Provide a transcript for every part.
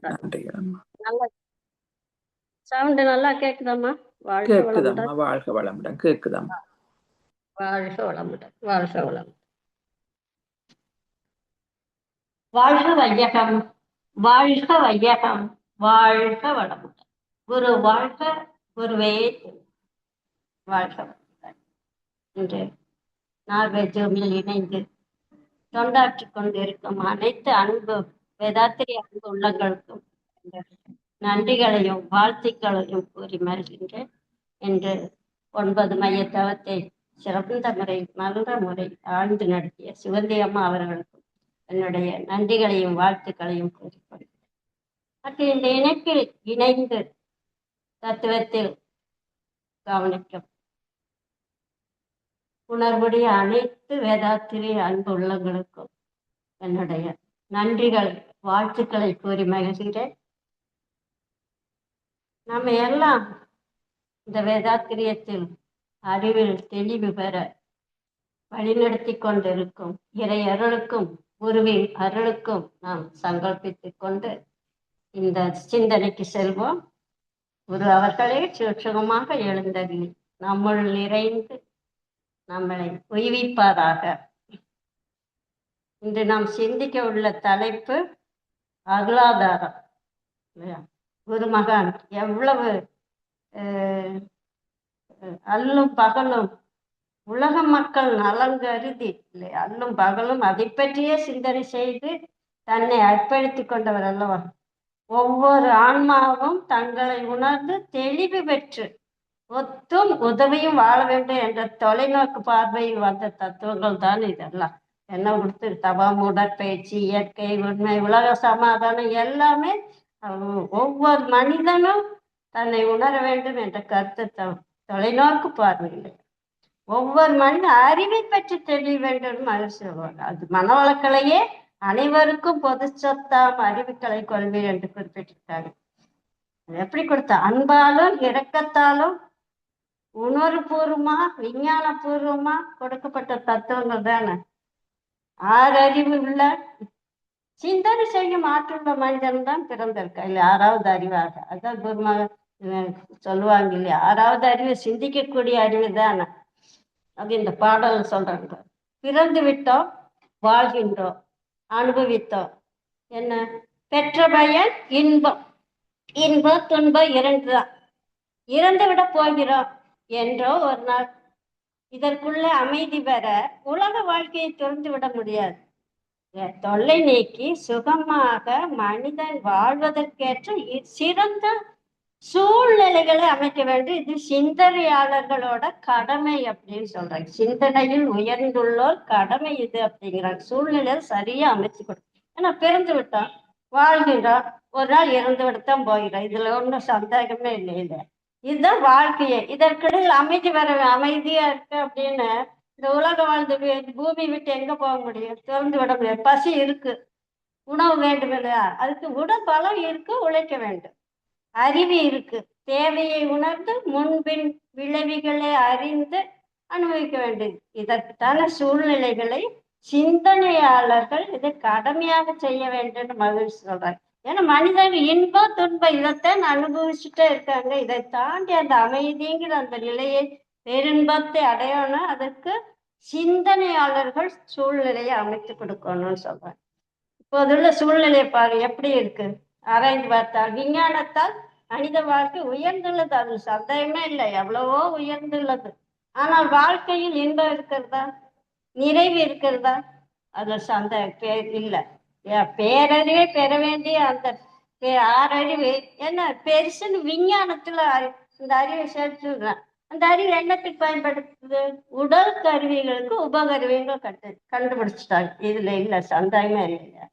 நன்றிகள் அம்மா. நல்லா சவுண்ட் நல்லா கேக்குதாம்மா? வாழ்க கேக்குதம்மா, வளமுடன். வாழ்க வளமுடன். கேக்குதம்மா. வாழ்க வளமுடன். வாழ்க வளமுடன். வாழ்க வையகம். வாழ்க வையகம். வாழ்க வளமுடன். குரு வாழ்க. குருவே துணை. வாழ்க வளமுடன். இன்று நாகஜோமில் இணைந்து தொண்டாற்றிக் கொண்டிருக்கும் அனைத்து அன்பு வேதாத்திரி அன்பு உள்ளங்களுக்கும் நன்றிகளையும் வாழ்த்துக்களையும் கூறி மகிழ்கின்றேன். என்று 9 மைய தவத்தை சிறந்த முறை நல்ல முறை ஆழ்ந்து நடத்திய சிவந்தி அம்மா அவர்களுக்கும் என்னுடைய நன்றிகளையும் வாழ்த்துக்களையும் கூறிக்கொள்கிறேன். மற்றும் இந்த இணைப்பில் இணைந்து தத்துவத்தில் கவனிக்கும் உணர்வுடைய அனைத்து வேதாத்திரி அன்பு உள்ளங்களுக்கும் என்னுடைய நன்றிகள் வாழ்த்துக்களை கூறி மகிழ்கிறேன். நம்ம எல்லாம் இந்த வேதாத்திரியத்தில் அறிவில் தெளிவு பெற வழிநடத்தி கொண்டிருக்கும் இறை அருளுக்கும் குருவின் அருளுக்கும் நாம் சங்கல்பித்துக் கொண்டு இந்த சிந்தனைக்கு செல்வோம். குரு அவர்களே சுகமாக எழுந்தறி நம்முள் நிறைந்து நம்மளை உய்விப்பாராக. இன்று நாம் சிந்திக்க உள்ள தலைப்பு அருளாதாரம். குருமகான் எவ்வளவு அல்லும் பகலும் உலக மக்கள் நலன் கருதி இல்லை அல்லும் பகலும் அதை பற்றியே சிந்தனை செய்து தன்னை அர்ப்பணித்துக் கொண்டவர் அல்லவா. ஒவ்வொரு ஆன்மாவும் தங்களை உணர்ந்து தெளிவு பெற்று ஒத்தும் உதவியும் வாழ வேண்டும் என்ற தொலைநோக்கு பார்வையில் வந்த தத்துவங்கள் தான் இதெல்லாம். என்ன கொடுத்து தவம், உடற்பயிற்சி, இயற்கை, உண்மை, உலக சமாதானம் எல்லாமே ஒவ்வொரு மனிதனும் தன்னை உணர வேண்டும் என்ற கருத்து தொலைநோக்கு பார்வையில் ஒவ்வொரு மனித அறிவை பற்றி தெரிய வேண்டும் மகிழ்ச்சி சொல்வாங்க. அது மனவளக்கலையே அனைவருக்கும் பொது சொத்தாம் அறிவுக்களை கொள்வீர் என்று குறிப்பிட்டிருக்காங்க. எப்படி கொடுத்த அன்பாலும் இரக்கத்தாலும் உணர்வுபூர்வமா விஞ்ஞான பூர்வமா கொடுக்கப்பட்ட தத்துவங்கள் தானே. ஆறறிவு உள்ள சிந்தனை செய்யும் ஆற்றுள்ள மனிதன் தான் பிறந்திருக்கா இல்லையா, 6வது அறிவாக. அதான் குருமக சொல்லுவாங்க இல்லையா, 6வது அறிவு சிந்திக்கக்கூடிய அறிவு தானே. அது இந்த பாடல் சொல்றாங்க. பிறந்து விட்டோம், வாழ்கின்றோம், அனுபவித்தோம். என்ன பெற்ற பயன் இன்பம். இன்பம் துன்பம் 2 தான். இறந்து விட போகிறோம் என்றோ ஒரு நாள். இதற்குள்ள அமைதி பெற உலக வாழ்க்கையை திறந்து விட முடியாது. தொல்லை நீக்கி சுகமாக மனிதன் வாழ்வதற்கேற்ற சிறந்த சூழ்நிலைகளை அமைக்க வேண்டும். இது சிந்தனையாளர்களோட கடமை அப்படின்னு சொல்றாங்க. சிந்தனையில் உயர்ந்துள்ளோர் கடமை இது அப்படிங்கிறாங்க. சூழ்நிலையை சரியா அமைச்சு கொடுக்கும். ஏன்னா பிறந்து விட்டோம், வாழ்கின்றோம், ஒரு நாள் இறந்து விடத்தான் போகிறோம். இதுல ஒன்றும் சந்தேகமே இல்லை. இல்லை இதுதான் வாழ்க்கையே. இதற்கிடையில் அமைதி வர அமைதியா இருக்கு அப்படின்னு இந்த உலகம் வாழ்ந்து பூமி விட்டு எங்க போக முடியும்? திறந்து விட முடியாது. பசி இருக்கு, உணவு வேண்டும் இல்லையா, அதுக்கு உடல் பலம் இருக்கு, உழைக்க வேண்டும். அறிவு இருக்கு, தேவையை உணர்ந்து முன்பின் விளைவுகளை அறிந்து அனுபவிக்க வேண்டும். இதற்கான சூழ்நிலைகளை சிந்தனையாளர்கள் இதை கடமையாக செய்ய வேண்டும் மகிழ்ச்சி சொல்றாங்க. ஏன்னா மனிதன் இன்பம் துன்பம் இதைத்தான் அனுபவிச்சுட்டே இருக்காங்க. இதை தாண்டி அந்த அமைதிங்கிற அந்த நிலையை பேரின்பத்தை அடையணும். அதற்கு சிந்தனையாளர்கள் சூழ்நிலையை அமைத்து கொடுக்கணும்னு சொல்றாங்க. இப்போதுள்ள சூழ்நிலையை பாரு எப்படி இருக்கு. ஆராய்ந்து பார்த்தால் விஞ்ஞானத்தால் மனித வாழ்க்கை உயர்ந்துள்ளது, அது சந்தேகமே இல்லை, எவ்வளவோ உயர்ந்துள்ளது. ஆனால் வாழ்க்கையில் இன்பம் இருக்கிறதா, நிறைவு இருக்கிறதா? அதுல சந்தேகம் இல்லை. பேரறிவை பெற வேண்டிய அந்த 6 அறிவு என்ன பெருசுன்னு விஞ்ஞானத்துல இந்த அறிவை சேர்த்துடுறேன். அந்த அறிவு என்னத்துக்கு பயன்படுத்துது? உடல் கருவிகளுக்கு உபகருவிகள் கண்டுபிடிச்சிட்டாங்க. இதுல இல்ல சந்தேகமே இல்லையா.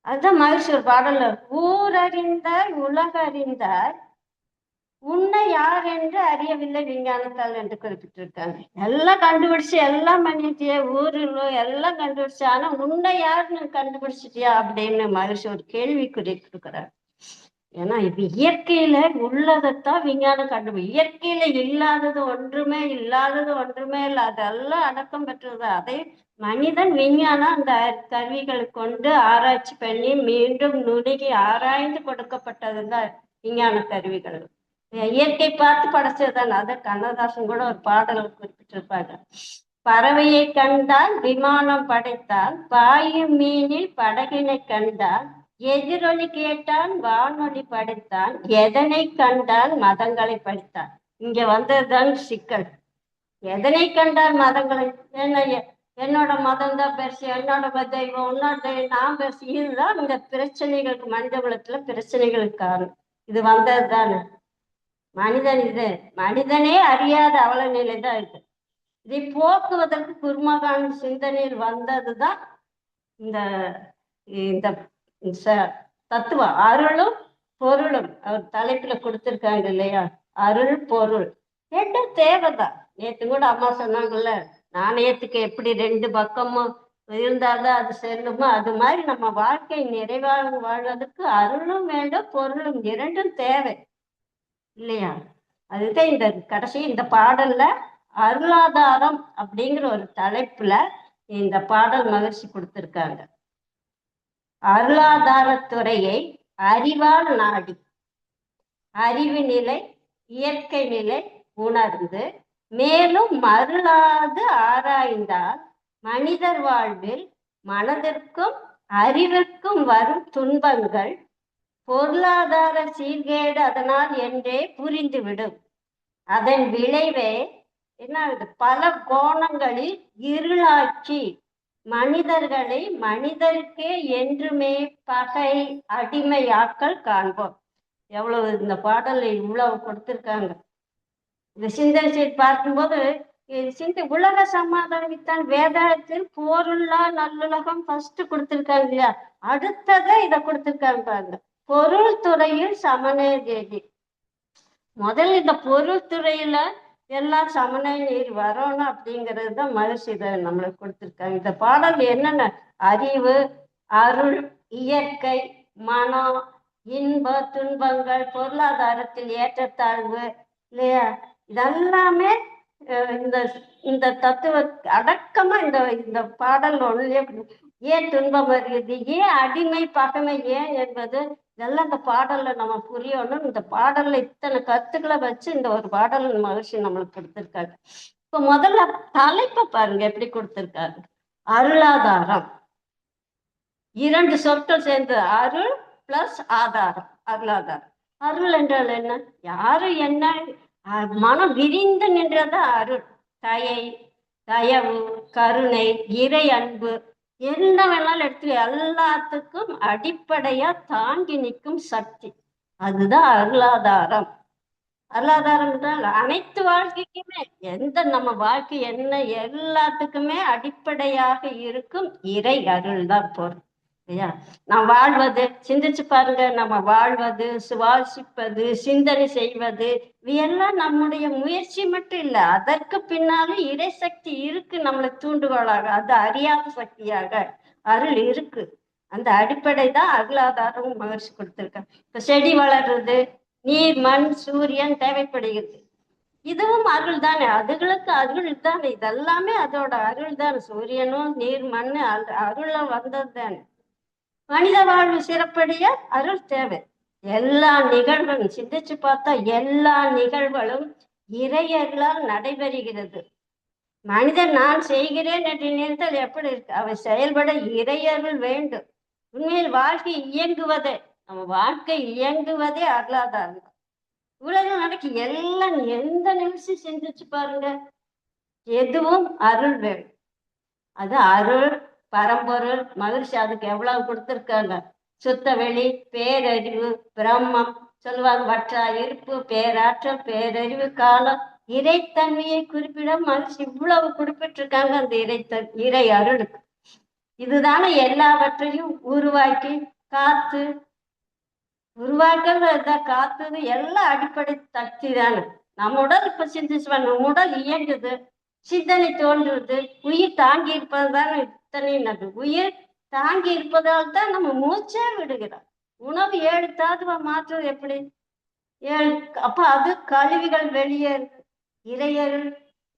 அதுதான் மகிழ்ச்சி பாடல்ல ஊரறிந்தார் உலக அறிந்தார் உன்னை யார் என்று அறியவில்லை விஞ்ஞானத்தால் என்று குறிப்பிட்டிருக்காங்க. எல்லாம் கண்டுபிடிச்சு எல்லாம் பண்ணிட்டியா, ஊரில் எல்லாம் கண்டுபிடிச்சு, ஆனா உன்னை யாருன்னு கண்டுபிடிச்சிட்டியா அப்படின்னு மகிழ்ச்சி ஒரு கேள்விக்குறி கொடுக்குறாரு. ஏன்னா இது இயற்கையில உள்ளதைத்தான் விஞ்ஞானம் இயற்கையில இல்லாதது ஒன்றுமே இல்லை, அதெல்லாம் அடக்கம் பெற்றது. அதை மனிதன் விஞ்ஞானம் அந்த கருவிகளை கொண்டு ஆராய்ச்சி பண்ணி மீண்டும் நுணுகி ஆராய்ந்து கொடுக்கப்பட்டதுதான் விஞ்ஞான கருவிகள். இயற்கை பார்த்து படைச்சதுதான். அதை கண்ணதாசன் கூட ஒரு பாடல் குறிப்பிட்டிருப்பாங்க. பறவையை கண்டால் விமானம் படைத்தால், பாயும் மீனில் படகினை கண்டால், எதிரொலி கேட்டால் வானொலி படைத்தான், எதனை கண்டால் மதங்களை படித்தான். இங்க வந்ததுதான் சிக்கல். எதனை கண்டால் மதங்களை, என்னோட மதம் தான் பெருசு, என்னோட தெய்வம், உன்னோட நான் பெருசு. இதுதான் இந்த பிரச்சனைகளுக்கு, மனித குலத்துல பிரச்சனைகளுக்கு காரணம். இது வந்தது தானே. மனிதனே அறியாத அவல நிலைதான் இருக்கு. இதை போக்குவதற்கு குருமகான் சிந்தனையில் வந்ததுதான் இந்த இந்த தத்துவம். அருளும் பொருளும் அவர் தலைப்புல கொடுத்திருக்காங்க இல்லையா, அருள் பொருள் ரெண்டும் தேவைதான். நேற்று கூட அம்மா சொன்னாங்கல்ல, நாணயத்துக்கு எப்படி ரெண்டு பக்கமும் இருந்தாதான் அது செல்லுமோ, அது மாதிரி நம்ம வாழ்க்கை நிறைவாக வாழ்வதற்கு அருளும் வேண்டும், பொருளும் இரண்டும் தேவை இல்லையா. அதுதான் இந்த கடைசி இந்த பாடல்ல அருளாதாரம் அப்படிங்கிற ஒரு தலைப்புல இந்த பாடல் மகிழ்ச்சி கொடுத்திருக்காங்க. அருளாதாரத்துறையை அறிவால் நாடி அறிவு நிலை இயற்கை நிலை உணர்ந்து மேலும் மருளாது ஆராய்ந்தால் மனிதர் வாழ்வில் மனதிற்கும் அறிவிற்கும் வரும் துன்பங்கள் பொருளாதார சீர்கேடு அதனால் என்றே புரிந்துவிடும். அதன் விளைவே என்ன, பல கோணங்களில் இருளாக்கி மனிதர்களை மனிதருக்கே என்றுமே பகை அடிமையாக்கல் காண்போம். எவ்வளவு இந்த பாடலை இவ்வளவு கொடுத்திருக்காங்க. இந்த சிந்தனை செய்து பார்க்கும்போது உலக சமாதானத்தான் வேதாளத்தில் போருள்ளா நல்லுலகம் ஃபர்ஸ்ட் கொடுத்திருக்காங்க இல்லையா, அடுத்ததை இதை கொடுத்திருக்காங்க. பொருள் துறையில் சமநே தேதி. முதல்ல இந்த பொருள் துறையில எல்லாம் சமநே நீர் வரணும் அப்படிங்கிறது தான் மகிழ்ச்சி இதை நம்மளுக்கு கொடுத்துருக்காங்க. இந்த பாடல் என்னென்ன அறிவு, அருள், இயற்கை, மனம், இன்ப துன்பங்கள், பொருளாதாரத்தில் ஏற்றத்தாழ்வு இல்லையா, இதெல்லாமே இந்த இந்த தத்துவ அடக்கமா இந்த பாடல் ஒன்றிலே ஏன் துன்பம் வருகிறது, ஏன் அடிமை பகைமை ஏன் என்பது இதெல்லாம் இந்த பாடல்ல நம்ம புரியணும். இந்த பாடல்ல இத்தனை கருத்துக்களை வச்சு இந்த ஒரு பாடல் மகிழ்ச்சி நம்மளுக்கு கொடுத்திருக்காங்க. இப்ப முதல்ல தலைப்பை பாருங்க எப்படி கொடுத்திருக்காரு. அருளாதாரம், இரண்டு சொற்கள் சேர்ந்து அருள் பிளஸ் ஆதாரம், அருளாதாரம். அருள் என்றால் என்ன, யாரு என்ன மனம் விரிந்து நின்றதா அருள். தயை, தயவு, கருணை, இறை அன்பு, என்ன வேணாலும் எடுத்து எல்லாத்துக்கும் அடிப்படையா தாங்கி நிற்கும் சக்தி, அதுதான் அருளாதாரம். அருளாதாரம் என்றால் அனைத்து வாழ்க்கைக்குமே, எந்த நம்ம வாழ்க்கை என்ன எல்லாத்துக்குமே அடிப்படையாக இருக்கும் இறை அருள் தான் பொருள் இல்லையா. நாம் வாழ்வது, சிந்திச்சு பாருங்க, நம்ம வாழ்வது, சுவாசிப்பது, சிந்தனை செய்வது, இவையெல்லாம் நம்முடைய முயற்சி மட்டும் இல்லை, அதற்கு பின்னாலும் இறை சக்தி இருக்கு நம்மளை தூண்டுகோளாக. அது அறியாத சக்தியாக அருள் இருக்கு. அந்த அடிப்படை தான் அருளாதாரம் மகிழ்ச்சி கொடுத்திருக்காங்க. இப்ப செடி வளர்றது, நீர், மண், சூரியன் தேவைப்படுகிறது, இதுவும் அருள் தானே. அதுகளுக்கு அருள் தானே, இதெல்லாமே அதோட அருள் தானே. சூரியனும் நீர், மண் அருள வந்தது தானே. மனித வாழ்வு சிறப்படைய அருள் தேவை. எல்லா நிகழ்வுகளும் சிந்திச்சு பார்த்தா எல்லா நிகழ்வுகளும் இறையர்களால் நடைபெறுகிறது. மனிதன் நான் செய்கிறேன் என்று நினைத்தால் எப்படி இருக்கு, அவை செயல்பட இறையருள் வேண்டும். உண்மையில் வாழ்க்கை இயங்குவதே, நம்ம வாழ்க்கை இயங்குவதே அருளாதாரம். உலகம் நடக்க எல்லாம் எந்த நிமிஷம் சிந்திச்சு பாருங்க, எதுவும் அருள் வேணும். அது அருள் பரம்பொருள் மகிழ்ச்சி. அதுக்கு எவ்வளவு கொடுத்திருக்காங்க. சுத்த வெளி, பேரறிவு, பிரம்மம் சொல்லுவாங்க, வற்றா இருப்பு, பேராற்றல், பேரறிவு, காலம், இறைத்தன்மையை குறிப்பிட மகிழ்ச்சி இவ்வளவு குறிப்பிட்டிருக்காங்க அந்த இறை அருளுக்கு. இதுதானே எல்லாவற்றையும் உருவாக்கி காத்து, உருவாக்குறது காத்துது எல்லாம் அடிப்படை சக்தி தானே. நம்ம உடல் இப்ப சிந்திச்சு, நம்ம உடல் இயங்குது, சிந்தனை தோன்றுறது, உயிர் தாங்கி இருப்பது தானே. இத்தனை உயிர் தாங்கி இருப்பதால் தான் நம்ம மூச்சே விடுகிறோம். உணவு 7 தாதுவா மாற்றம் எப்படி? ஏழு. அப்ப அது கழிவுகள் வெளியேறு, இறையருள்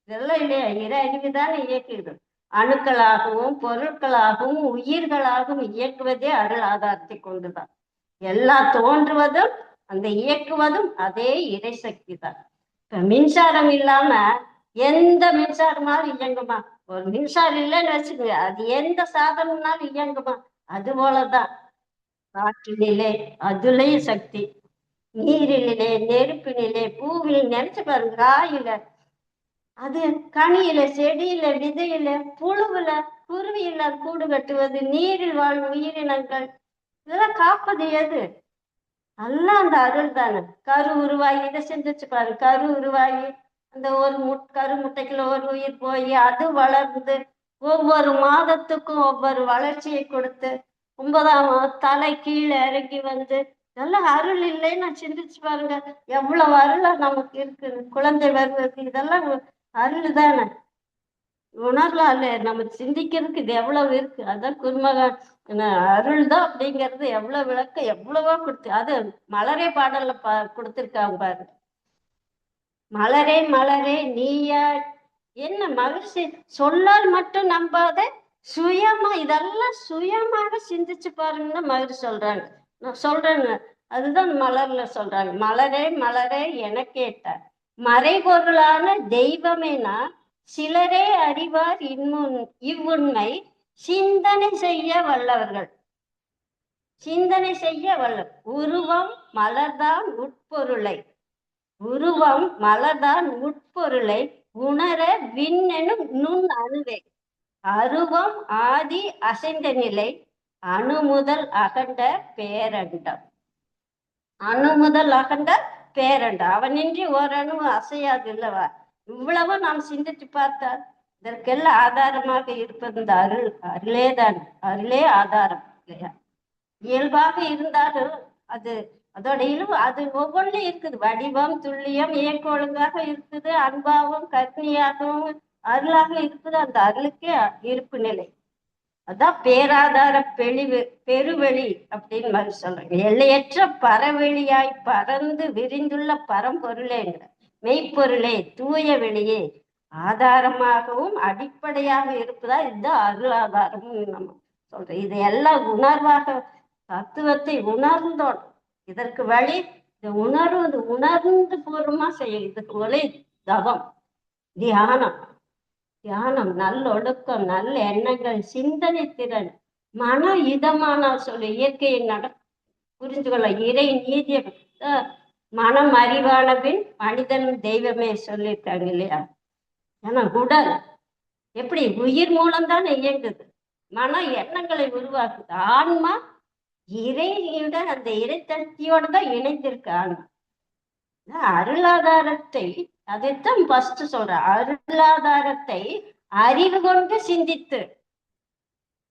இதெல்லாம் இல்லையா? இறை அறிவு தானே இயக்குது. அணுக்களாகவும் பொருட்களாகவும் உயிர்களாகவும் இயக்குவதே அருள் ஆதாரத்தை கொண்டுதான். எல்லாம் தோன்றுவதும் அந்த இயக்குவதும் அதே இறை சக்தி தான். இப்ப மின்சாரம் இல்லாம எந்த மின்சாரமாலும் இயங்குமா? ஒரு மின்சாரம் இல்லைன்னு வச்சுக்கோங்க, அது எந்த சாதனம்னாலும் இயங்குமா? அது போலதான் காற்றினிலே அதுலயும் சக்தி, நீரிலே, நெருப்பினிலே, பூவில் நினைச்சு பாருங்க, காயில, அது கனியில, செடியில, விதையில, புழுவுல, குருவியில கூடு கட்டுவது, நீரில் வாழும் உயிரினங்கள் இதெல்லாம் காப்பது எது? எல்லாம் அந்த அருள் தானே. கரு உருவாகி, இதை சிந்திச்சு பாரு, கரு உருவாகி அந்த ஒரு கரு முட்டைக்குள்ள ஒரு உயிர் போய் அது வளர்ந்து ஒவ்வொரு மாதத்துக்கும் ஒவ்வொரு வளர்ச்சியை கொடுத்து 9ஆம் தலை கீழே இறங்கி வந்து நல்ல அருள் இல்லைன்னு நான் சிந்திச்சு பாருங்க. எவ்வளவு அருளா நமக்கு இருக்கு. குழந்தை வருவது இதெல்லாம் அருள் தானே. உணரலாம் இல்ல, நம்ம சிந்திக்கிறதுக்கு இது எவ்வளவு இருக்கு. அதான் குருமகன் அருள் தான் அப்படிங்கிறது எவ்வளவு விளக்கம் எவ்வளவோ கொடுத்து, அது மலரே பாடல்ல கொடுத்திருக்காங்க பாரு. மலரே மலரே நீயா, என்ன மகிழ்ச்சி! சொல்லால் மட்டும் நம்பாத, சுயமா இதெல்லாம் சுயமாக சிந்திச்சு பாருங்கன்னா மகிழ்ச்சி சொல்றாங்க. நான் சொல்றேன்னு அதுதான் மலர்ல சொல்றாங்க. மலரே மலரே என கேட்ட மறைபொருளான தெய்வமேனா சிலரே அறிவார் இவ்வுண்மை சிந்தனை செய்ய வல்லவர்கள். சிந்தனை செய்ய வல்லவர். உருவம் மலர்தான் உட்பொருளை, உருவம் மலர்தான் உட்பொருளை உணர விண்ணெனும் நுண் அணுவே. அருவம் ஆதி அசைந்த நிலை அணு முதல் அகண்ட பேரண்டம். அணு முதல் அகண்ட பேரண்டம். அவனின்றி ஓரணு அசையாது இல்லவா? இவ்வளவு நாம் சிந்தித்து பார்த்தால் இதற்கெல்லாம் ஆதாரமாக இருப்பது இந்த அருள். அருளேதான், அருளே ஆதாரம் இல்லையா? இயல்பாக இருந்தாலும் அது அதோட இழிவு அது ஒவ்வொன்றும் இருக்குது. வடிவம் துல்லியம் இயக்க ஒழுங்காக இருக்குது, அன்பாகவும் கற்னியாகவும் அருளாக இருக்குது. அந்த அருளுக்கே இருப்பு நிலை. அதான் பேராதார பெருவெளி அப்படின்னு மாதிரி சொல்றாங்க. எல்லையற்ற பரவெளியாய் பறந்து விரிந்துள்ள பரம்பொருளேங்கிற மெய்ப்பொருளே, தூய வெளியே ஆதாரமாகவும் அடிப்படையாக இருப்பதா இந்த அருள் ஆதாரமும் நம்ம சொல்றோம். இது எல்லாம் உணர்வாக தத்துவத்தை உணர்ந்தோம். இதற்கு வழி இந்த உணர்வு, உணர்ந்து பூர்வமா செய்யும். இதுக்கு வழி தவம், தியானம். தியானம், நல்லொழுக்கம், நல்ல எண்ணங்கள், சிந்தனை திறன், மன இதமான சொல்லு, இயற்கையை புரிந்து கொள்ள, இறை நீதிய மனம் அறிவான பின் மனிதனும் தெய்வமே சொல்லியிருக்காங்க இல்லையா? ஏன்னா உடல் எப்படி உயிர் மூலம்தான் இயங்குது, மன எண்ணங்களை உருவாக்குது. ஆன்மா இறையுடன் அந்த இறைத்தன்மையோட தான் இணைந்திருக்கு ஆன்மா. அருளாதாரத்தை, அதைத்தான் ஃபர்ஸ்ட் சொல்றேன், அருளாதாரத்தை அறிவு கொண்டு சிந்தித்து,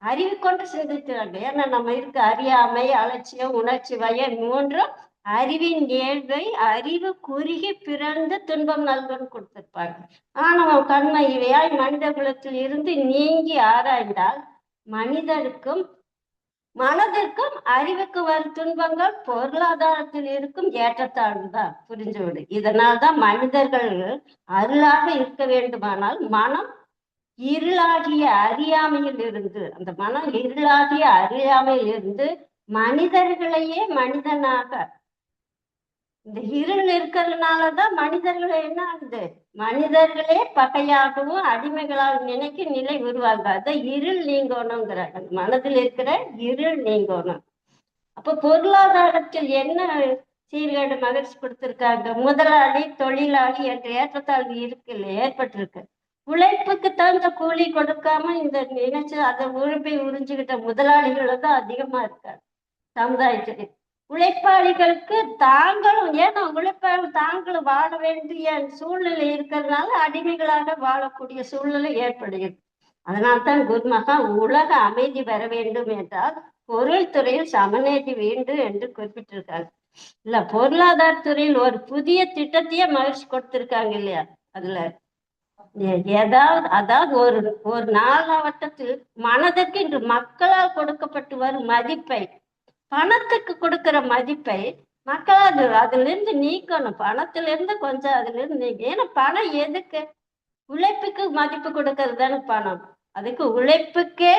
அறிவு கொண்டு சிந்திக்கிறாங்க. ஏன்னா நம்ம இருக்க அறியாமை, அலட்சியம், உணர்ச்சி வயம் மூன்றும் அறிவின் இயல்பை அறிவு குறுகி பிறந்து துன்பம் நல்கன்னு கொடுத்திருப்பாங்க. ஆணவம் கண்மை இவையாய் மனித குலத்தில் இருந்து நீங்கி ஆராய்ந்தால் மனிதருக்கும் மனதிற்கும் அறிவுக்கு வரும் துன்பங்கள் பொருளாதாரத்தில் இருக்கும் ஏற்றத்தாழ்வு தான் புரிஞ்சுவிடு. இதனால்தான் மனிதர்கள் அருளாக இருக்க வேண்டுமானால் மனம் இருளாகிய அறியாமையில் இருந்து, அந்த மனம் இருளாகிய அறியாமையில் இருந்து மனிதர்களையே மனிதனாக, இந்த இருள் இருக்கிறதுனாலதான் மனிதர்கள் என்ன ஆகுது, மனிதர்களே பகையாகவும் அடிமைகளாக நினைக்க நிலை உருவாங்க. அதான் இருள் நீங்கணுங்கிறாங்க, மனதில் இருக்கிற இருள் நீங்கணும். அப்ப பொருளாதாரத்தில் என்ன சீர்கேடு மகிழ்ச்சி கொடுத்திருக்காங்க? முதலாளி தொழிலாளி என்ற ஏற்றத்தாழ்வு இருக்குல்ல, ஏற்பட்டிருக்கு. உழைப்புக்கு தகுந்த கூலி கொடுக்காம இந்த நினைச்சு அதை உழைப்பை உறிஞ்சுக்கிட்ட முதலாளிகள் தான் அதிகமா இருக்காங்க சமுதாயத்தில். உழைப்பாளிகளுக்கு தாங்களும், ஏன்னா உழைப்பாளர்கள் தாங்களும் வாழ வேண்டிய சூழ்நிலை இருக்கிறதுனால அடிமைகளாக வாழக்கூடிய சூழ்நிலை ஏற்படுகிறது. அதனால்தான் குருமகா உலக அமைதி பெற வேண்டும் என்றால் பொருள் துறையில் சமநீதி வேண்டும் என்று குறிப்பிட்டிருக்காங்க. இல்ல, பொருளாதாரத்துறையில் ஒரு புதிய திட்டத்தையே மகிழ்ச்சி கொடுத்திருக்காங்க இல்லையா? அதுல அதாவது ஒரு நாளாவட்டத்தில் மனதிற்கு இன்று மக்களால் கொடுக்கப்பட்டு வரும் மதிப்பை பணத்துக்கு கொடுக்கிற மதிப்பை மக்கள் அதுல இருந்து நீக்கணும். பணத்துல இருந்து கொஞ்சம் அதுல இருந்து நீங்க, ஏன்னா பணம் எதுக்கு? உழைப்புக்கு மதிப்பு கொடுக்கறது தானே பணம். அதுக்கு உழைப்புக்கே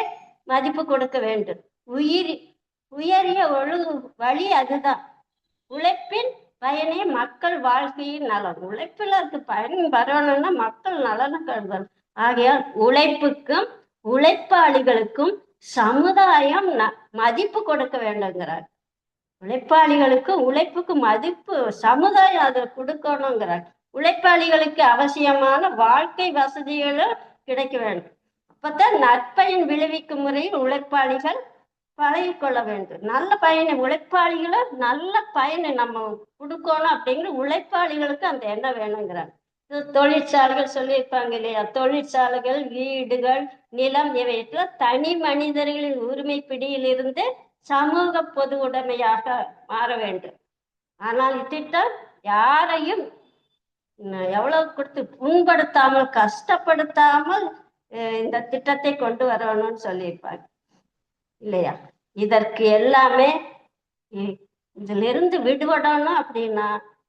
மதிப்பு கொடுக்க வேண்டும். உயிரி உயரிய வழி அதுதான். உழைப்பின் பயனே மக்கள் வாழ்க்கையின் நலன். உழைப்புல இருக்கு பயன் வரணும்னா மக்கள் நலனை கருதல். ஆகையால் உழைப்புக்கும் உழைப்பாளிகளுக்கும் சமுதாயம் மதிப்பு கொடுக்க வேண்டுங்கிறார். உழைப்பாளிகளுக்கு உழைப்புக்கு மதிப்பு சமுதாயம் அதை கொடுக்கணுங்கிறார். உழைப்பாளிகளுக்கு அவசியமான வாழ்க்கை வசதிகளும் கிடைக்க வேண்டும். அப்பதான் நற்பயன் விளைவிக்கும் முறையில் உழைப்பாளிகள் பழகிக்கொள்ள வேண்டும். நல்ல பயனை உழைப்பாளிகளை நல்ல பயனை நம்ம கொடுக்கணும் அப்படிங்கிற உழைப்பாளிகளுக்கு அந்த எண்ணம் வேணுங்கிறாங்க. தொழிற்சாலைகள் சொல்லியிருப்பாங்க இல்லையா, தொழிற்சாலைகள், வீடுகள், நிலம் இவையற்ற தனி மனிதர்களின் உரிமை பிடியிலிருந்து சமூக பொது உடைமையாக மாற வேண்டும். ஆனால் இத்திட்டம் யாரையும் எவ்வளவு கொடுத்து புண்படுத்தாமல் கஷ்டப்படுத்தாமல் இந்த திட்டத்தை கொண்டு வரணும்னு சொல்லியிருப்பாங்க இல்லையா. இதற்கு எல்லாமே இதுல இருந்து விடுபடணும் அப்படின்னா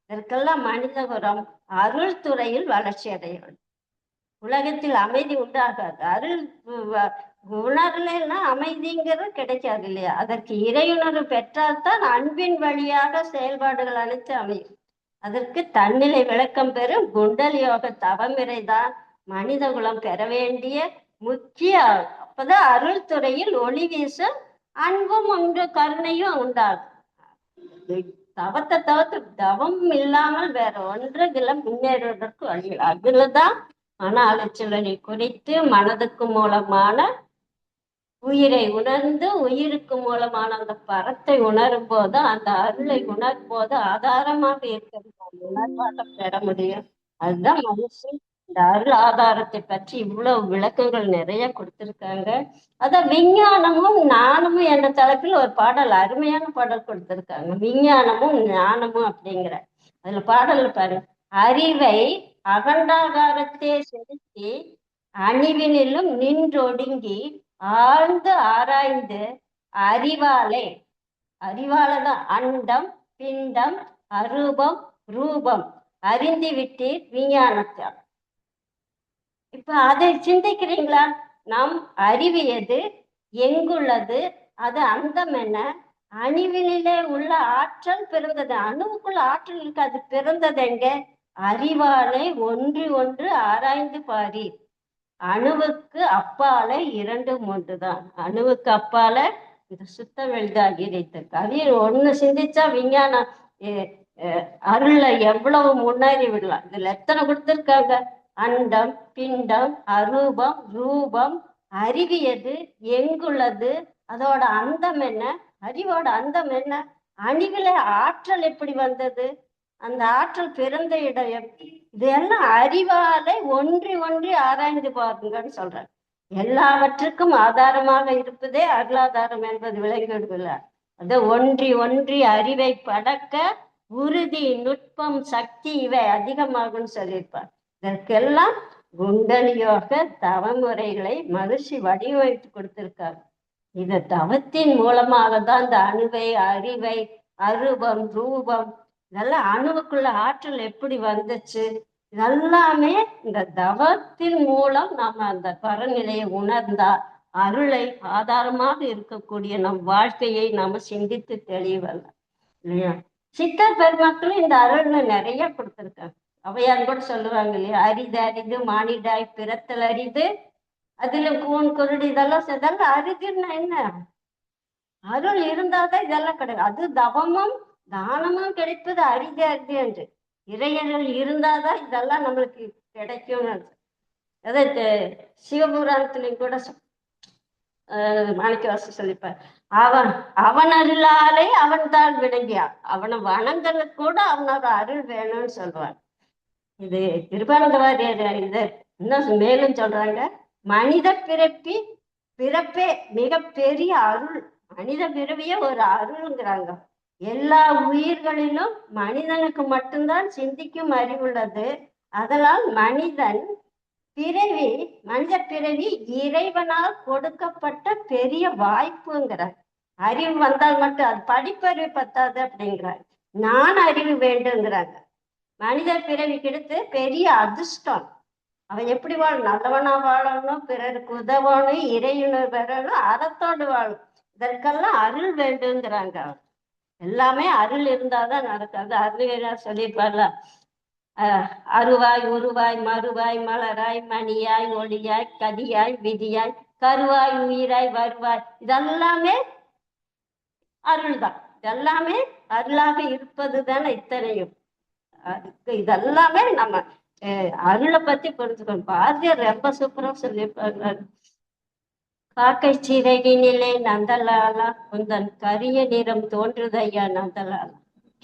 இதற்கெல்லாம் மனிதகுலம் அருள் துறையில் வளர்ச்சி அடைய வேண்டும். உலகத்தில் அமைதி உண்டாகாது. அருள் உணர்வுனா அமைதிங்கிறது கிடைக்காது இல்லையா. அதற்கு இறையுணர்வு பெற்றால்தான் அன்பின் வழியாக செயல்பாடுகள் அனைத்து அமையும். அதற்கு தன்னிலை விளக்கம் பெறும் குண்டல் யோக தவமுறைதான் மனித குலம் பெற வேண்டிய முக்கிய. அப்பதான் அருள் துறையில் ஒளி வீச அன்பும் ஒன்று கருணையும் உண்டாகும். தவத்தை தவிர்த்து தவம் இல்லாமல் வேற ஒன்றுகளை முன்னேறுவதற்கு வழி. அதுலதான் மன அலைச்சலை குறித்து மனதுக்கு மூலமான உயிரை உணர்ந்து உயிருக்கு மூலமான அந்த பரத்தை உணரும் போது அந்த அருளை உணரும் போது ஆதாரமாக இருக்கிறது உணர்வாக பெற முடியும். அதுதான் மனுஷன். இந்த அருள் ஆதாரத்தை பற்றி இவ்வளவு விளக்கங்கள் நிறைய கொடுத்திருக்காங்க. அதான் விஞ்ஞானமும் ஞானமும் என்ற தலைப்பில் ஒரு பாடல், அருமையான பாடல் கொடுத்திருக்காங்க. விஞ்ஞானமும் ஞானமும் அப்படிங்கிற அதுல பாடல் பாரு. அறிவை அகண்டாகாரத்தை செலுத்தி அணிவினிலும் நின்றொடுங்கி ஆழ்ந்து ஆராய்ந்து அறிவாலதான் அண்டம் பிண்டம் அரூபம் ரூபம் அறிந்து விட்டீர் விஞ்ஞானத்தால். இப்ப அதை சிந்திக்கிறீங்களா? நம் அறிவு எது, எங்குள்ளது, அது அந்தம் என்ன, அணுவினிலே உள்ள ஆற்றல் பிறந்தது. அணுவுக்குள்ள ஆற்றல் இருக்கு, அது பிறந்தது எங்க? அறிவாலை ஒன்று ஒன்று ஆராய்ந்து பாரீர். அணுவுக்கு அப்பால இரண்டு மூன்று தான். அணுவுக்கு அப்பால இந்த சுத்த வெளிதாகிருக்கு. அது ஒண்ணு சிந்திச்சா விஞ்ஞானம் அருள்ல எவ்வளவு முன்னேறி விடலாம். இதுல எத்தனை கொடுத்திருக்காங்க? அண்டம் பிண்டம் அரூபம் ரூபம் அறிவியது எங்குள்ளது, அதோட அந்தம் என்ன, அறிவோட அந்தம் என்ன, அணுவில ஆற்றல் எப்படி வந்தது, அந்த ஆற்றல் பிறந்த இடம், இதெல்லாம் அறிவாலை ஒன்றி ஒன்றி ஆராய்ந்து பாருங்கன்னு சொல்றாங்க. எல்லாவற்றுக்கும் ஆதாரமாக இருப்பதே அருளாதாரம் என்பது விளங்கிவிடுவில்லை. அது ஒன்றி ஒன்றி அறிவை படக்க உறுதி நுட்பம் சக்தி இவை அதிகமாகும்னு சொல்லியிருப்பார். இதற்கெல்லாம் குண்டலியோக தவமுறைகளை மகிழ்ச்சி வடிவமைத்து கொடுத்திருக்காங்க. இந்த தவத்தின் மூலமாக தான் இந்த அணுவை அறிவை அரூபம் ரூபம் இதெல்லாம் அணுவுக்குள்ள ஆற்றல் எப்படி வந்துச்சு, இதெல்லாமே இந்த தவத்தின் மூலம் நம்ம அந்த பரநிலையை உணர்ந்தா அருளை ஆதாரமாக இருக்கக்கூடிய நம் வாழ்க்கையை நாம சிந்தித்து தெளிவல்ல இல்லையா. சித்தர் பெருமக்களும் இந்த அருள்ல நிறைய கொடுத்திருக்காங்க. அவையான் கூட சொல்லுவாங்க இல்லையா, அரிது அரிது மானிடாய் பிறத்தல் அரிது, அதுல கூன் குருடு இதெல்லாம் அரிதுன்னா என்ன, அருள் இருந்தாதான் இதெல்லாம் கிடைக்கும். அது தவமும் தானமும் கிடைப்பது அரிது அரிது என்று. இறையர்கள் இருந்தாதான் இதெல்லாம் நம்மளுக்கு கிடைக்கும். அதாவது சிவபுராணத்திலையும் கூட மாணிக்கவாசகர் சொல்லிப்பார், அவன் அருளாலே அவன் தான் விளங்கியான், அவனை வணங்குறது கூட அவனோட அருள் வேணும்னு சொல்லுவான். இது கிருபானந்தவாரியர் இது இன்னும் மேலும் சொல்றாங்க, மனித பிறப்பே மிக பெரிய அருள். மனித பிறவியே ஒரு அருள்ங்கிறாங்க. எல்லா உயிர்களிலும் மனிதனுக்கு மட்டும்தான் சிந்திக்கும் அறிவுள்ளது. அதனால் மனித பிறவி இறைவனால் கொடுக்கப்பட்ட பெரிய வாய்ப்புங்கிறார். அறிவு வந்தால் மட்டும் அது படிப்பறிவு பத்தாது அப்படிங்கிறாங்க. நான் அறிவு வேண்டுங்கிறாங்க. மனித பிறவி கிடைத்து பெரிய அதிர்ஷ்டம். அவன் எப்படி வாழும்? நல்லவனா வாழணும், பிறருக்கு உதவணும், இறையுணர் பெறணும், அறத்தோடு வாழும். இதற்கெல்லாம் அருள் வேண்டுங்கிறாங்க. எல்லாமே அருள் இருந்தாதான் நடக்காது. அருள் சொல்லியிருப்பார்ல, அருவாய் உருவாய் மறுவாய் மலராய் மணியாய் ஒளியாய் கதியாய் விதியாய் கருவாய் உயிராய் வருவாய். இதெல்லாமே அருள் தான். இதெல்லாமே அருளாக இருப்பது தானே இத்தனையும். அதுக்கு இதெல்லாமே நம்ம அருளை பத்தி புரிஞ்சுக்கணும். பாரதியார் ரொம்ப சூப்பரா சொல்லியிருப்பாங்க. காக்கை சிறகினிலே நந்தலாலா உந்தன் கரிய நிறம் தோன்றுதையா நந்தலாலா,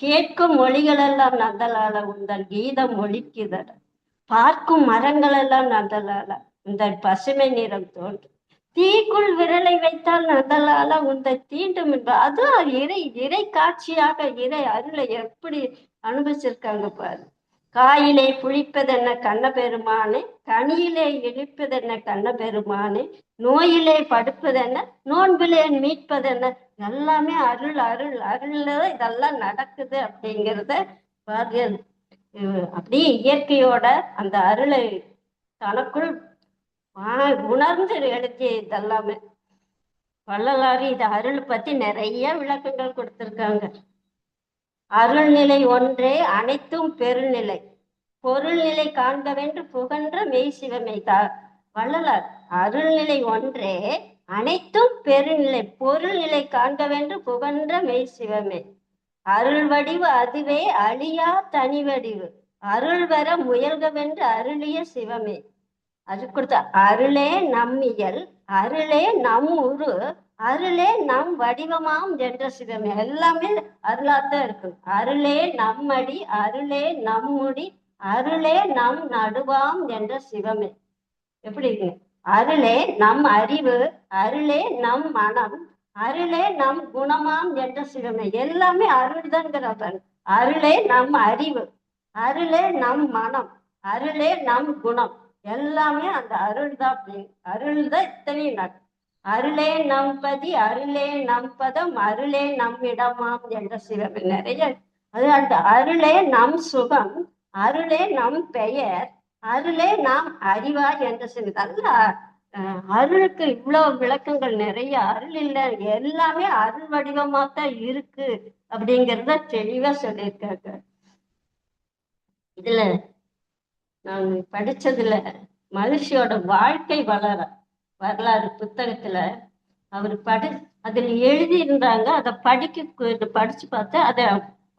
கேட்கும் மொழிகளெல்லாம் நந்தலாலா உந்தன் கீதம் ஒழிக்குதட, பார்க்கும் மரங்கள் எல்லாம் நந்தலாலா உந்தன் பசுமை நிறம் தோன்றும், தீக்குள் விரலை வைத்தால் நந்தலாலா உந்தன் தீண்டும் என்பது. அதுவும் இறை காட்சியாக இறை அருளை எப்படி அனுபவிச்சிருக்காங்க பாரு. காயிலே புளிப்பதென்ன கண்ண பெருமானே, கனியிலே இழிப்பதென்ன கண்ண பெருமானே, நோயிலே படுப்பதென்ன நோன்பிலே மீட்பதென்ன. எல்லாமே அருள் அருள் அருள்ல இதெல்லாம் நடக்குது அப்படிங்கிறத பாரதியார் அப்படியே இயற்கையோட அந்த அருளை தனக்குள் உணர்ந்து எழுதிய இதெல்லாமே. வள்ளலாறு இது அருள் பத்தி நிறைய விளக்கங்கள் கொடுத்திருக்காங்க. அருள்நிலை ஒன்றே அனைத்தும் பெருநிலை, பொருள்நிலை காண்க வென்று புகன்ற மெய் சிவமை. வள்ளலார் அருள்நிலை ஒன்றே அனைத்தும் பெருநிலை, பொருள்நிலை காண்க வென்று புகன்ற மெய் சிவமே. அருள் வடிவு அதுவே அழியா தனி வடிவு, அருள் வர முயல்கவென்று அருளிய சிவமே. அது கொடுத்த அருளே நம்மியல், அருளே நம் உரு, அருளே நம் வடிவமாம் என்ற சிவமே. எல்லாமே அருளாத்தான் இருக்கு. அருளே நம்மடி, அருளே நம்முடி, அருளே நம் நடுவாம் என்ற சிவமே. எப்படி இருக்கு? அருளே நம் அறிவு, அருளே நம் மனம், அருளே நம் குணமாம் என்ற சிவமே. எல்லாமே அருள் தான்ங்கிறவன். அருளே நம் அறிவு, அருளே நம் மனம், அருளே நம் குணம். எல்லாமே அந்த அருள் தான். அருள் தான் இத்தனையும். அருளே நம் பதி, அருளே நம் பதம், அருளே நம் இடமாம் என்ற சிவமே. நிறைய அது அந்த அருளே நம் சுகம், அருளே நம் பெயர், அருளே நாம் அறிவா என்ற சிவம். அருளுக்கு இவ்வளவு விளக்கங்கள் நிறைய. அருள் இல்லை, எல்லாமே அருள் வடிவமாத்தான் இருக்கு அப்படிங்கிறத தெளிவா சொல்லியிருக்காங்க. இதுல நான் படிச்சதுல மனுஷியோட வாழ்க்கை வரலாறு புத்தகத்துல அவர் அதில் எழுதி இருந்தாங்க. அதை படிச்சு பார்த்து அதை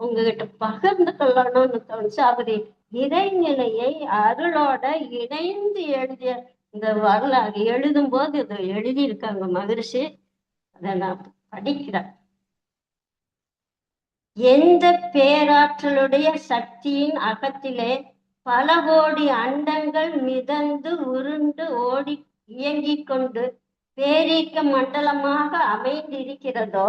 உங்ககிட்ட பகிர்ந்து கொள்ளணும்னு தோணுச்சு. அவர் இறைநிலையை அருளோட இணைந்து எழுதிய இந்த வரலாறு எழுதும் போது இதை எழுதியிருக்காங்க மகரிஷி. அதை நான் படிக்கிறேன். எந்த பேராற்றலுடைய சக்தியின் அகத்திலே பல கோடி அண்டங்கள் மிதந்து உருண்டு ஓடி இயங்கிக் கொண்டு பேரீக்க மண்டலமாக அமைந்திருக்கிறதோ,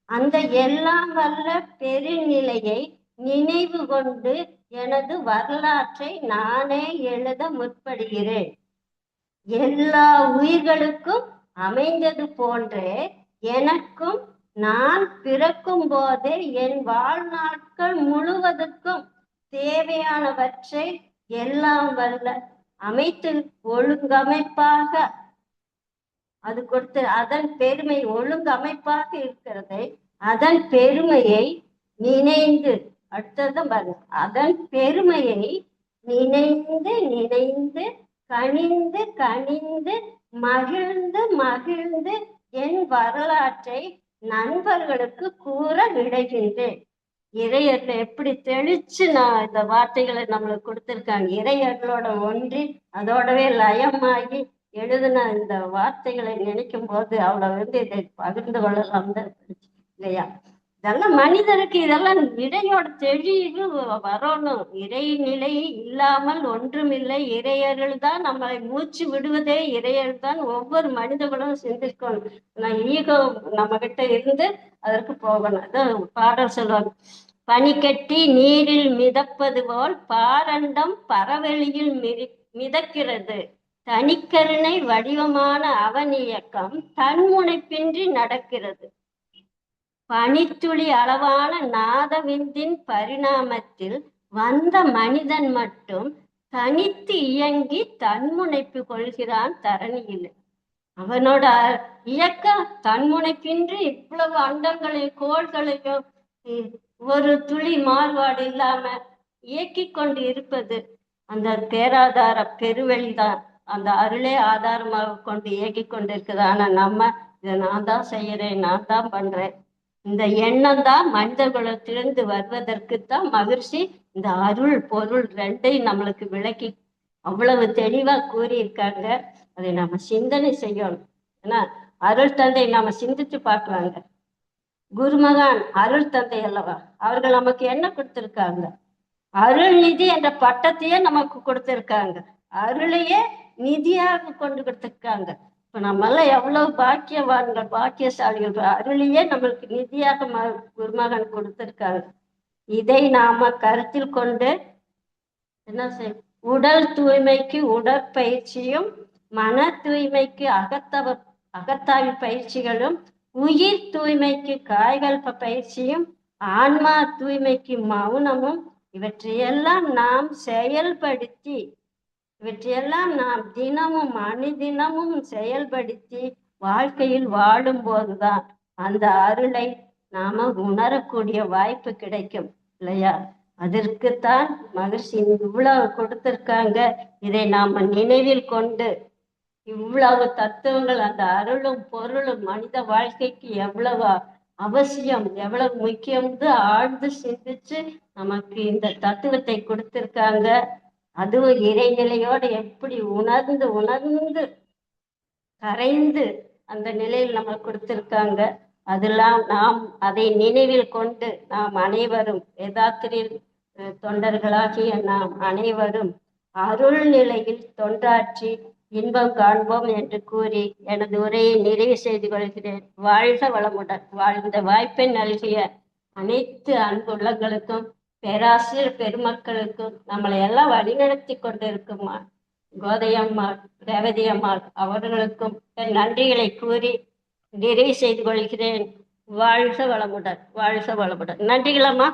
அந்த எல்லாம் வல்ல பெருநிலையை நினைவு கொண்டு எனது வரலாற்றை நானே எழுத முற்படுகிறேன். எல்லா உயிர்களுக்கும் அமைந்தது போன்றே எனக்கும் நான் பிறக்கும் போதே என் வாழ்நாட்கள் முழுவதற்கும் தேவையானவற்றை எல்லாம் வல்ல அமைத்து ஒழுங்கமைப்பாக அது கொடுத்து அதன் பெருமை ஒழுங்கமைப்பாக இருக்கிறதை அதன் பெருமையை நினைந்து அடுத்ததும் பாருங்க, அதன் பெருமையை நினைந்து நினைந்து கனிந்து கனிந்து மகிழ்ந்து மகிழ்ந்து என் வரலாற்றை நண்பர்களுக்கு கூற விடைகின்றேன். இறையர்ல எப்படி தெளிச்சு நான் இந்த வார்த்தைகளை நம்மளுக்கு கொடுத்திருக்காங்க. இறையர்களோட ஒன்றி அதோடவே லயமாகி எழுதின இந்த வார்த்தைகளை நினைக்கும் போது அவ்வளவு இதை பகிர்ந்து கொள்ளலாம் இல்லையா? இதெல்லாம் மனிதனுக்கு இதெல்லாம் இறையோட தெளிவு வரணும். இறைநிலை இல்லாமல் ஒன்றுமில்லை. இறையர்கள் தான் நம்மளை மூச்சு விடுவதே இறையர்கள் தான். ஒவ்வொரு மனிதர்களும் சிந்திக்கணும். நான் ஈகோ நம்ம கிட்ட இருந்து அதற்கு போகணும். அதான் பாடல் சொல்லுவாங்க, பனி கட்டி நீரில் மிதப்பது போல் பாரண்டம் பரவெளியில் மிதக்கிறது, தனிக்கருணை வடிவமான அவன் இயக்கம் தன்முனைப்பின்றி நடக்கிறது. பனித்துளி அளவான நாதவிந்தின் பரிணாமத்தில் வந்த மனிதன் மட்டும் தனித்து இயங்கி தன்முனைப்பு கொள்கிறான் தரணியில். அவனோட இயக்கம் தன்முனைப்பின்றி இவ்வளவு அண்டங்களையும் கோள்களையும் ஒரு துளி மாறுபாடு இல்லாம இயக்கி கொண்டு இருப்பது அந்த பேராதார பெருவெளிதான். அந்த அருளே ஆதாரமாக கொண்டு இயக்கி கொண்டிருக்குது. ஆனா நம்ம இதை நான் தான் செய்யறேன், நான் தான் பண்றேன், இந்த எண்ணம் தான் மனித குலத்திலிருந்து வருவதற்குத்தான் மகிழ்ச்சி இந்த அருள் பொருள் ரெண்டையும் நம்மளுக்கு விளக்கி அவ்வளவு தெளிவா கூறியிருக்காங்க. அதை நாம சிந்தனை செய்யணும். ஏன்னா அருள் தந்தை நாம சிந்திச்சு பார்க்கலாங்க. குருமகான் அருள் தந்தை அல்லவா, அவர்கள் நமக்கு என்ன கொடுத்திருக்காங்க? அருள் நிதி என்ற பட்டத்தையே நமக்கு கொடுத்திருக்காங்க. அருளையே நிதியாக கொண்டு கொடுத்திருக்காங்க. இப்ப நம்ம எல்லாம் எவ்வளவு பாக்கியவான்கள், பாக்கியசாலிகள். அருளையே நம்மளுக்கு நிதியாக குருமகன் கொடுத்திருக்காங்க. இதை நாம கருத்தில் கொண்டு என்ன செய், உடல் தூய்மைக்கு உடற்பயிற்சியும், மன தூய்மைக்கு அகத்தாய்வு பயிற்சிகளும், உயிர் தூய்மைக்கு காய்கல்ப பயிற்சியும், ஆன்மா தூய்மைக்கு மௌனமும், இவற்றையெல்லாம் நாம் செயல்படுத்தி தினமும் அனுதினமும் செயல்படுத்தி வாழ்க்கையில் வாழும் போதுதான் அந்த அருளை நாம உணரக்கூடிய வாய்ப்பு கிடைக்கும் இல்லையா? அதற்குத்தான் மகிழ்ச்சி இவ்வளவு கொடுத்திருக்காங்க. இதை நாம நினைவில் கொண்டு இவ்வளவு தத்துவங்கள், அந்த அருளும் பொருளும் மனித வாழ்க்கைக்கு எவ்வளவு அவசியம், எவ்வளவு முக்கியம்னு ஆழ்ந்து சிந்திச்சு நமக்கு இந்த தத்துவத்தை கொடுத்திருக்காங்க. அதுவும் இறைநிலையோடு எப்படி உணர்ந்து உணர்ந்து கரைந்து அந்த நிலையில் நம்ம கொடுத்திருக்காங்க. அதெல்லாம் நாம் அதை நினைவில் கொண்டு நாம் அனைவரும் வேதாத்திரியில் தொண்டர்களாகிய நாம் அனைவரும் அருள் நிலையில் தொண்டாற்றி இன்பம் காண்போம் என்று கூறி எனது உரையை நிறைவு செய்து கொள்கிறேன். வாழ்க வளமுடன். வாழ்ந்த வாய்ப்பை நல்கிய அனைத்து அன்புள்ளங்களுக்கும், பேராசிரியர் பெருமக்களுக்கும், நம்மளை எல்லாம் வழிநடத்தி கொண்டிருக்குமா கோதையம்மாள், ரேவதி அம்மாள் அவர்களுக்கும் என் நன்றிகளை கூறி நிறைவு செய்து கொள்கிறேன். வாழ்க வளமுடன். வாழ்க வளமுடன். நன்றிகளம்மா.